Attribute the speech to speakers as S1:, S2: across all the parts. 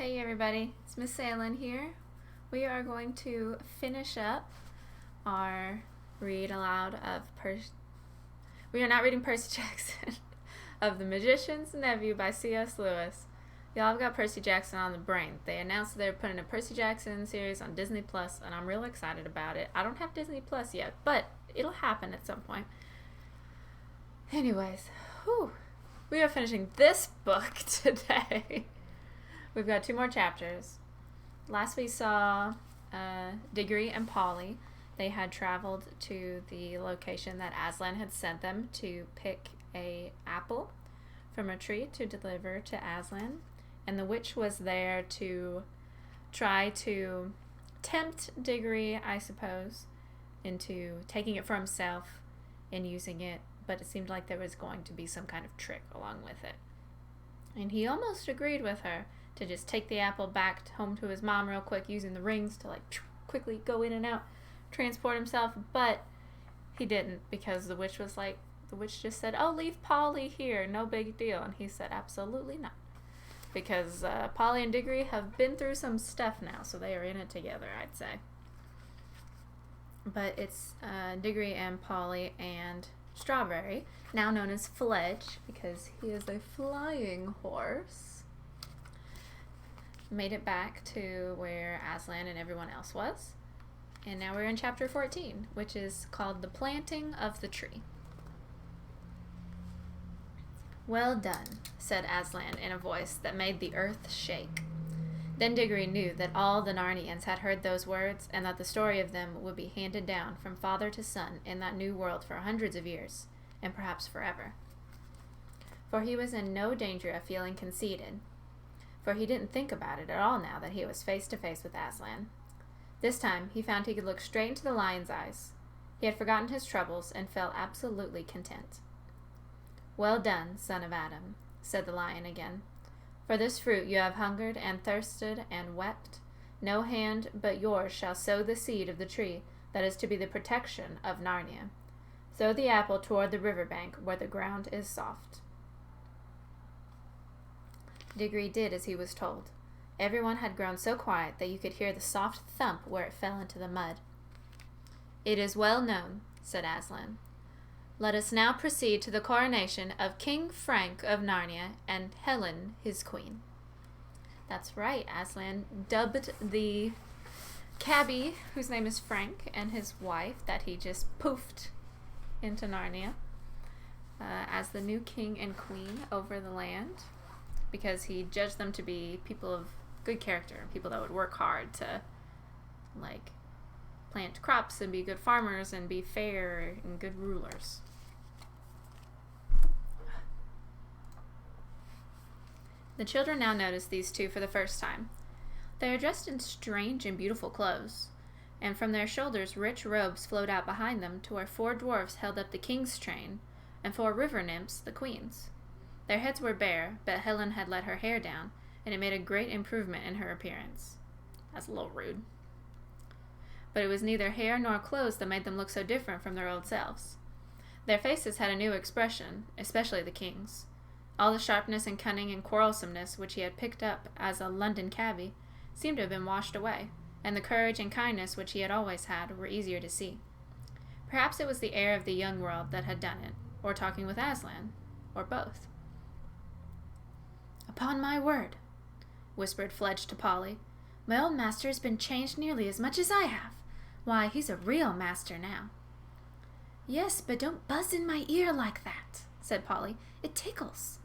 S1: Hey everybody, it's Miss Sandlin here. We are going to finish up our read aloud of We are not reading Percy Jackson, of The Magician's Nephew by C.S. Lewis. Y'all have got Percy Jackson on the brain. They announced that they're putting a Percy Jackson series on Disney Plus, and I'm real excited about it. I don't have Disney Plus yet, but it'll happen at some point. Anyways, we are finishing this book today. We've got 2 more chapters. Last we saw Diggory and Polly. They had traveled to the location that Aslan had sent them to pick a apple from a tree to deliver to Aslan. And the witch was there to try to tempt Diggory, I suppose, into taking it for himself and using it. But it seemed like there was going to be some kind of trick along with it. And he almost agreed with her to just take the apple back home to his mom real quick, using the rings to quickly go in and out, transport himself, but he didn't, because the witch just said, "Oh, leave Polly here, no big deal." And he said, "Absolutely not." Because Polly and Diggory have been through some stuff now, so they are in it together, I'd say. But it's Diggory and Polly and Strawberry, now known as Fledge, because he is a flying horse, made it back to where Aslan and everyone else was. And now we're in chapter 14, which is called The Planting of the Tree. "Well done," said Aslan in a voice that made the earth shake. Then Diggory knew that all the Narnians had heard those words, and that the story of them would be handed down from father to son in that new world for hundreds of years, and perhaps forever. For he was in no danger of feeling conceited, for he didn't think about it at all now that he was face to face with Aslan. This time he found he could look straight into the lion's eyes. He had forgotten his troubles and felt absolutely content. "Well done, son of Adam," said the lion again. "For this fruit you have hungered and thirsted and wept. No hand but yours shall sow the seed of the tree that is to be the protection of Narnia. Throw the apple toward the river bank where the ground is soft." Diggory did as he was told. Everyone had grown so quiet that you could hear the soft thump where it fell into the mud. "It is well known," said Aslan. "Let us now proceed to the coronation of King Frank of Narnia and Helen, his queen." That's right, Aslan dubbed the cabbie, whose name is Frank, and his wife, that he just poofed into Narnia, as the new king and queen over the land, because he judged them to be people of good character, people that would work hard to, plant crops and be good farmers and be fair and good rulers. The children now noticed these two for the first time. They are dressed in strange and beautiful clothes, and from their shoulders rich robes flowed out behind them to where 4 dwarfs held up the king's train, and 4 river nymphs the queen's. Their heads were bare, but Helen had let her hair down, and it made a great improvement in her appearance. That's a little rude. But it was neither hair nor clothes that made them look so different from their old selves. Their faces had a new expression, especially the king's. All the sharpness and cunning and quarrelsomeness which he had picked up as a London cabbie seemed to have been washed away, and the courage and kindness which he had always had were easier to see. Perhaps it was the air of the young world that had done it, or talking with Aslan, or both. "Upon my word," whispered Fledge to Polly, "my old master has been changed nearly as much as I have. Why, he's a real master now." "Yes, but don't buzz in my ear like that," said Polly. "It tickles."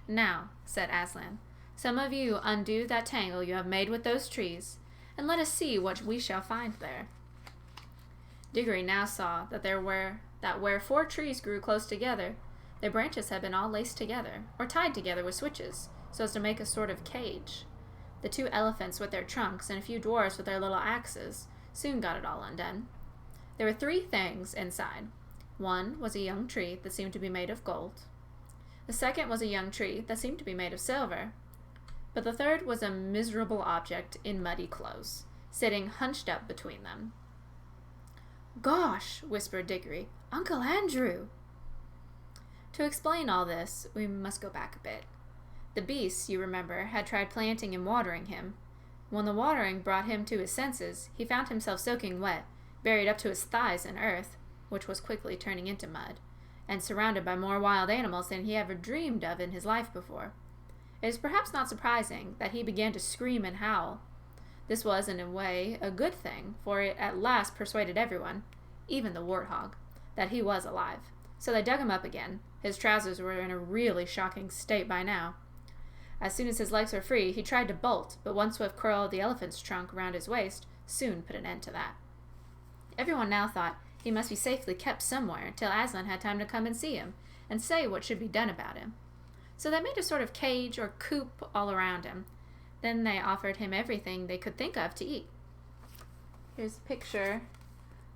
S1: "Now," said Aslan, "some of you undo that tangle you have made with those trees, and let us see what we shall find there." Diggory now saw that where 4 trees grew close together, their branches had been all laced together, or tied together with switches, so as to make a sort of cage. The 2 elephants with their trunks, and a few dwarfs with their little axes, soon got it all undone. There were 3 things inside. One was a young tree that seemed to be made of gold. The second was a young tree that seemed to be made of silver. But the third was a miserable object in muddy clothes, sitting hunched up between them. "Gosh," whispered Diggory, "Uncle Andrew!" To explain all this, we must go back a bit. The beasts, you remember, had tried planting and watering him. When the watering brought him to his senses, he found himself soaking wet, buried up to his thighs in earth, which was quickly turning into mud, and surrounded by more wild animals than he ever dreamed of in his life before. It is perhaps not surprising that he began to scream and howl. This was, in a way, a good thing, for it at last persuaded everyone, even the warthog, that he was alive. So they dug him up again. His trousers were in a really shocking state by now. As soon as his legs were free, he tried to bolt, but one swift curl of the elephant's trunk around his waist soon put an end to that. Everyone now thought he must be safely kept somewhere till Aslan had time to come and see him, and say what should be done about him. So they made a sort of cage or coop all around him. Then they offered him everything they could think of to eat. Here's a picture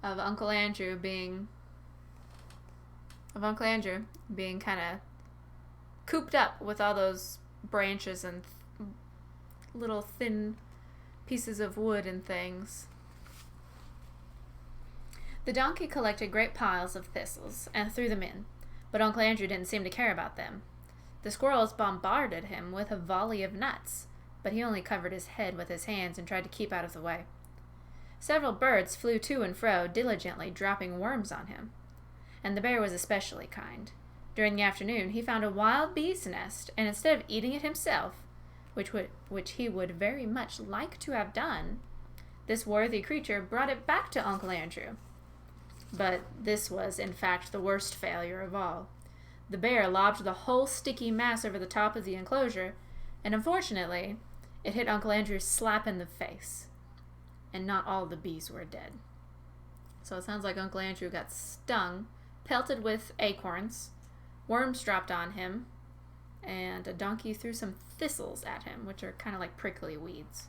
S1: of Uncle Andrew being kind of cooped up with all those branches and little thin pieces of wood and things. The donkey collected great piles of thistles and threw them in, but Uncle Andrew didn't seem to care about them. The squirrels bombarded him with a volley of nuts, but he only covered his head with his hands and tried to keep out of the way. Several birds flew to and fro, diligently dropping worms on him. And the bear was especially kind. During the afternoon, he found a wild bee's nest, and instead of eating it himself, which he would very much like to have done, this worthy creature brought it back to Uncle Andrew. But this was, in fact, the worst failure of all. The bear lobbed the whole sticky mass over the top of the enclosure, and unfortunately, it hit Uncle Andrew slap in the face. And not all the bees were dead. So it sounds like Uncle Andrew got stung, pelted with acorns, worms dropped on him, and a donkey threw some thistles at him, which are kind of like prickly weeds.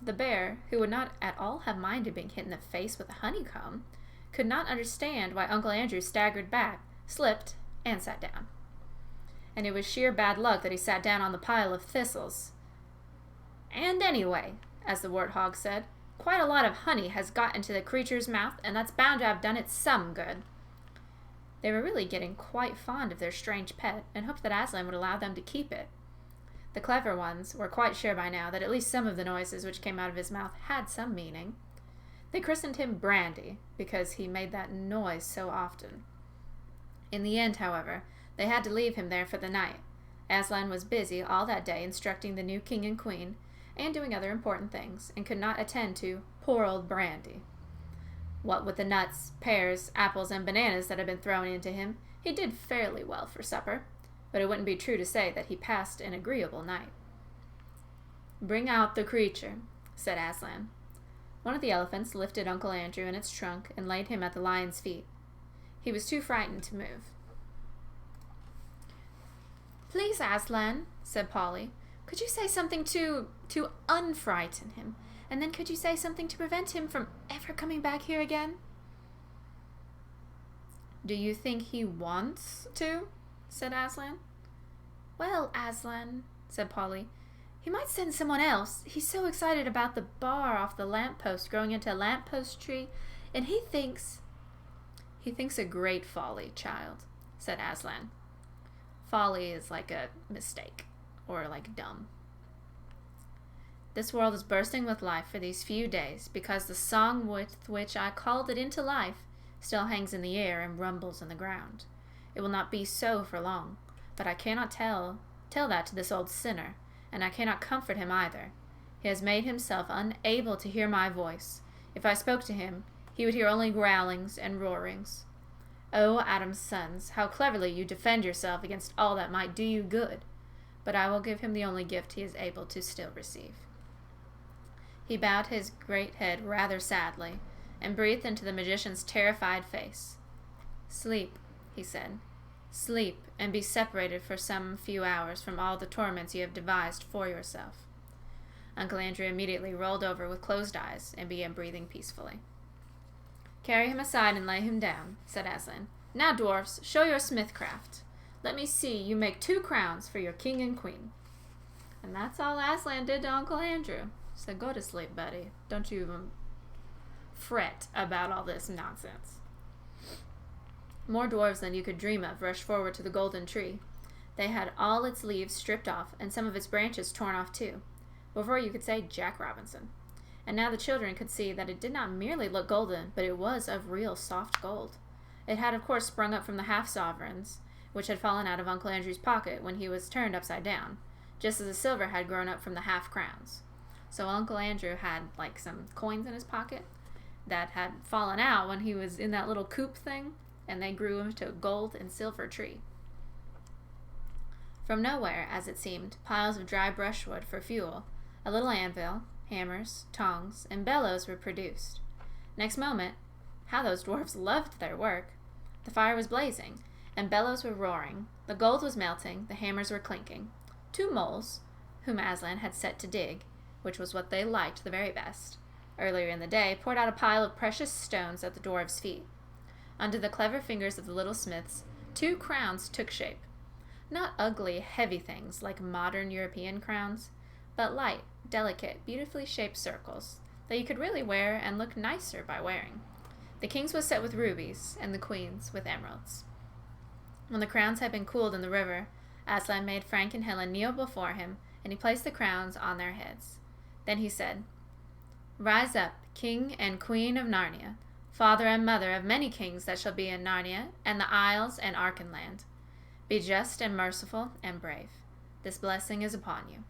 S1: The bear, who would not at all have minded being hit in the face with a honeycomb, could not understand why Uncle Andrew staggered back, slipped, and sat down. And it was sheer bad luck that he sat down on the pile of thistles. And anyway, as the warthog said, quite a lot of honey has got into the creature's mouth, and that's bound to have done it some good. They were really getting quite fond of their strange pet, and hoped that Aslan would allow them to keep it. The clever ones were quite sure by now that at least some of the noises which came out of his mouth had some meaning. They christened him Brandy, because he made that noise so often. In the end, however, they had to leave him there for the night. Aslan was busy all that day instructing the new king and queen, and doing other important things, and could not attend to poor old Brandy. What with the nuts, pears, apples, and bananas that had been thrown into him, he did fairly well for supper, but it wouldn't be true to say that he passed an agreeable night. "Bring out the creature," said Aslan. One of the elephants lifted Uncle Andrew in its trunk and laid him at the lion's feet. He was too frightened to move. "Please, Aslan," said Polly, "could you say something to unfrighten him? And then could you say something to prevent him from ever coming back here again?" "Do you think he wants to?" said Aslan. "Well, Aslan," said Polly, "he might send someone else. He's so excited about the bar off the lamppost growing into a lamppost tree, and he thinks—" "He thinks a great folly, child," said Aslan. Folly is like a mistake, or like dumb. "This world is bursting with life for these few days, because the song with which I called it into life still hangs in the air and rumbles in the ground. It will not be so for long, but I cannot tell that to this old sinner, and I cannot comfort him either. He has made himself unable to hear my voice. If I spoke to him, he would hear only growlings and roarings. Oh, Adam's sons, how cleverly you defend yourself against all that might do you good, but I will give him the only gift he is able to still receive." He bowed his great head rather sadly, and breathed into the magician's terrified face. "Sleep," he said. "Sleep, and be separated for some few hours from all the torments you have devised for yourself." Uncle Andrew immediately rolled over with closed eyes, and began breathing peacefully. "Carry him aside and lay him down," said Aslan. "Now, dwarfs, show your smithcraft. Let me see you make 2 crowns for your king and queen." And that's all Aslan did to Uncle Andrew. So go to sleep, buddy. Don't you even fret about all this nonsense. More dwarves than you could dream of rushed forward to the golden tree. They had all its leaves stripped off and some of its branches torn off too, before you could say Jack Robinson. And now the children could see that it did not merely look golden, but it was of real soft gold. It had of course sprung up from the half-sovereigns, which had fallen out of Uncle Andrew's pocket when he was turned upside down, just as the silver had grown up from the half-crowns. So Uncle Andrew had like some coins in his pocket that had fallen out when he was in that little coop thing, and they grew into a gold and silver tree. From nowhere, as it seemed, piles of dry brushwood for fuel, a little anvil, hammers, tongs, and bellows were produced. Next moment, how those dwarfs loved their work! The fire was blazing, and bellows were roaring, the gold was melting, the hammers were clinking. 2 moles, whom Aslan had set to dig, which was what they liked the very best, earlier in the day, poured out a pile of precious stones at the dwarf's feet. Under the clever fingers of the little smiths, 2 crowns took shape. Not ugly, heavy things like modern European crowns, but light, delicate, beautifully shaped circles that you could really wear and look nicer by wearing. The king's was set with rubies, and the queen's with emeralds. When the crowns had been cooled in the river, Aslan made Frank and Helen kneel before him, and he placed the crowns on their heads. Then he said, "Rise up, King and Queen of Narnia, father and mother of many kings that shall be in Narnia, and the Isles and Archenland. Be just and merciful and brave. This blessing is upon you."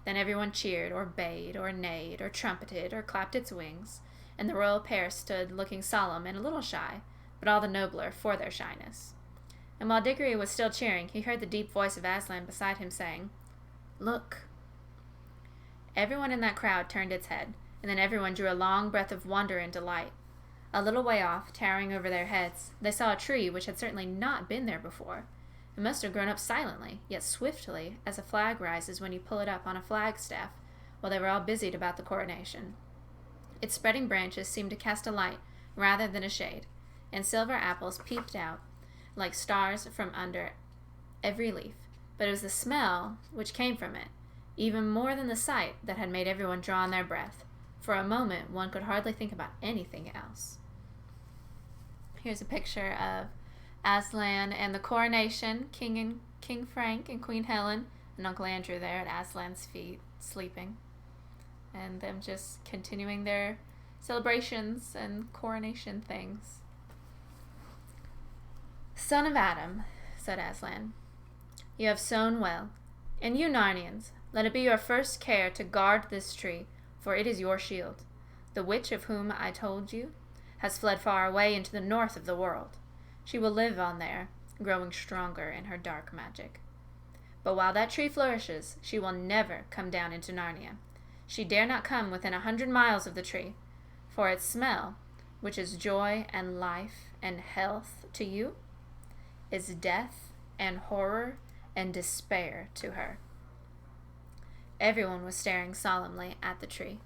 S1: Then everyone cheered, or bayed, or neighed, or trumpeted, or clapped its wings, and the royal pair stood looking solemn and a little shy, but all the nobler for their shyness. And while Diggory was still cheering, he heard the deep voice of Aslan beside him saying, "Look." Everyone in that crowd turned its head, and then everyone drew a long breath of wonder and delight. A little way off, towering over their heads, they saw a tree which had certainly not been there before. It must have grown up silently, yet swiftly, as a flag rises when you pull it up on a flagstaff, while they were all busied about the coronation. Its spreading branches seemed to cast a light rather than a shade, and silver apples peeped out like stars from under every leaf. But it was the smell which came from it, even more than the sight, that had made everyone draw on their breath. For a moment, one could hardly think about anything else. Here's a picture of Aslan and the coronation, King Frank and Queen Helen, and Uncle Andrew there at Aslan's feet, sleeping, and them just continuing their celebrations and coronation things. "Son of Adam," said Aslan, "you have sown well, and you Narnians, let it be your first care to guard this tree, for it is your shield. The witch of whom I told you has fled far away into the north of the world. She will live on there, growing stronger in her dark magic. But while that tree flourishes, she will never come down into Narnia. She dare not come within 100 miles of the tree, for its smell, which is joy and life and health to you, is death and horror and despair to her." Everyone was staring solemnly at the tree,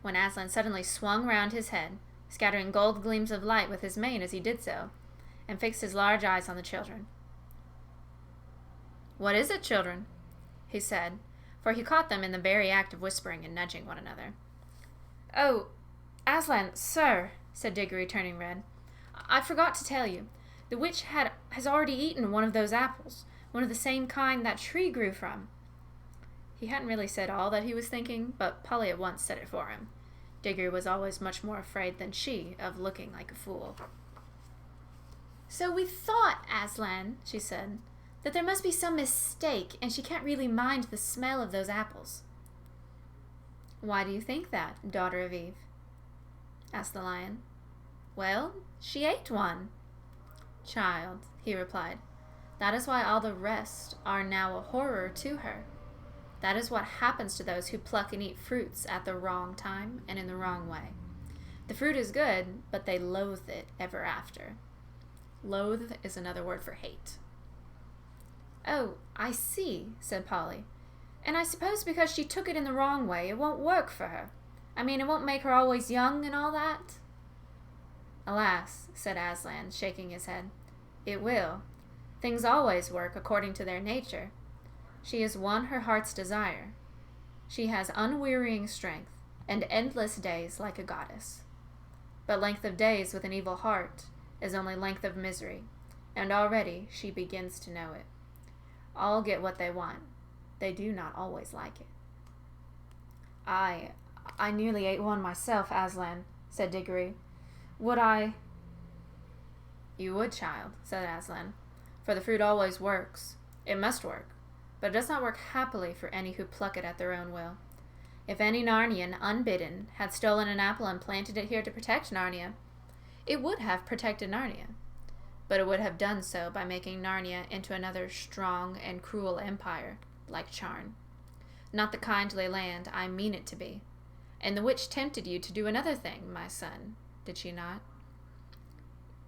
S1: when Aslan suddenly swung round his head, scattering gold gleams of light with his mane as he did so, and fixed his large eyes on the children. "What is it, children?" he said, for he caught them in the very act of whispering and nudging one another. "Oh, Aslan, sir," said Diggory, turning red, "I forgot to tell you. The witch has already eaten one of those apples, one of the same kind that tree grew from." He hadn't really said all that he was thinking, but Polly at once said it for him. Diggory was always much more afraid than she of looking like a fool. "So we thought, Aslan," she said, "that there must be some mistake, and she can't really mind the smell of those apples." "Why do you think that, daughter of Eve?" asked the lion. "Well, she ate one." "Child," he replied, "that is why all the rest are now a horror to her. That is what happens to those who pluck and eat fruits at the wrong time and in the wrong way. The fruit is good, but they loathe it ever after." Loathe is another word for hate. "Oh, I see," said Polly. "And I suppose because she took it in the wrong way, it won't work for her. I mean, it won't make her always young and all that?" "Alas," said Aslan, shaking his head, "it will. Things always work according to their nature. She has won her heart's desire. She has unwearying strength, and endless days like a goddess. But length of days with an evil heart is only length of misery, and already she begins to know it. all get what they want. They do not always like it. I nearly ate one myself, Aslan, said Diggory. Would I? You would, child, said Aslan, for the fruit always works. It must work, but it does not work happily for any who pluck it at their own will. If any Narnian, unbidden, had stolen an apple and planted it here to protect Narnia, it would have protected Narnia, but it would have done so by making Narnia into another strong and cruel empire, like Charn. Not the kindly land I mean it to be. And the witch tempted you to do another thing, my son, did she not?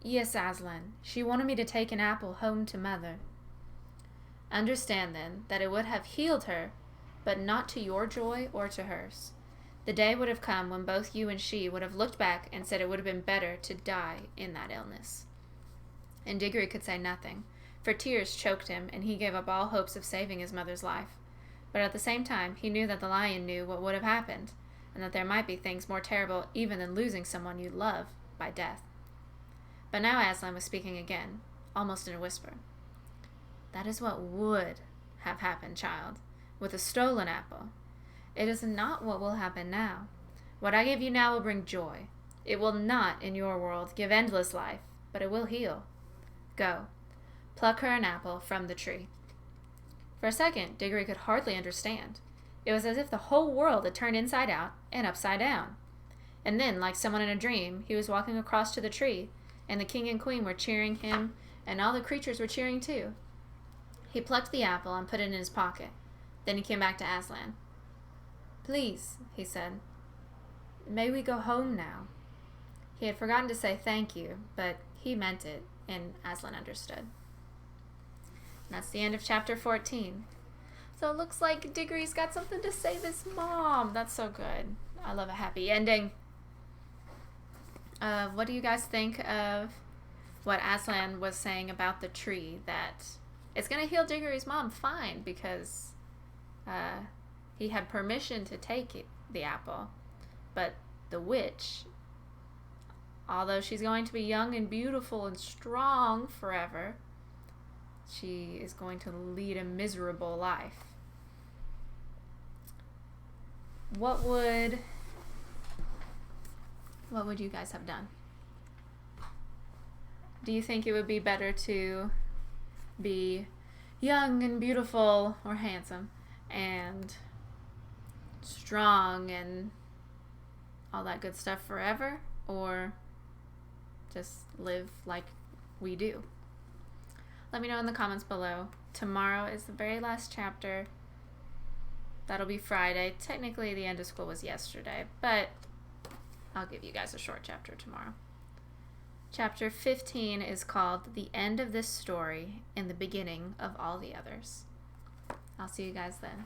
S1: Yes, Aslan. She wanted me to take an apple home to mother. Understand, then, that it would have healed her, but not to your joy or to hers. The day would have come when both you and she would have looked back and said it would have been better to die in that illness. And Diggory could say nothing, for tears choked him, and he gave up all hopes of saving his mother's life. But at the same time, he knew that the lion knew what would have happened, and that there might be things more terrible even than losing someone you love by death. But now Aslan was speaking again, almost in a whisper. That is what would have happened, child, with a stolen apple. It is not what will happen now. What I give you now will bring joy. It will not, in your world, give endless life, but it will heal. Go, pluck her an apple from the tree. For a second, Diggory could hardly understand. It was as if the whole world had turned inside out and upside down. And then, like someone in a dream, he was walking across to the tree, and the king and queen were cheering him, and all the creatures were cheering too. He plucked the apple and put it in his pocket. Then he came back to Aslan. Please, he said, may we go home now? He had forgotten to say thank you, but he meant it, and Aslan understood. And that's the end of chapter 14. So it looks like Diggory's got something to say to his mom. That's so good. I love a happy ending. What do you guys think of what Aslan was saying about the tree? That it's going to heal Diggory's mom fine because he had permission to take the apple. But the witch, although she's going to be young and beautiful and strong forever, she is going to lead a miserable life. What would you guys have done? Do you think it would be better to be young and beautiful or handsome and strong and all that good stuff forever, or just live like we do? Let me know in the comments below. Tomorrow is the very last chapter. That'll be Friday. Technically, the end of school was yesterday, but I'll give you guys a short chapter tomorrow. Chapter 15 is called The End of This Story and the Beginning of All the Others. I'll see you guys then.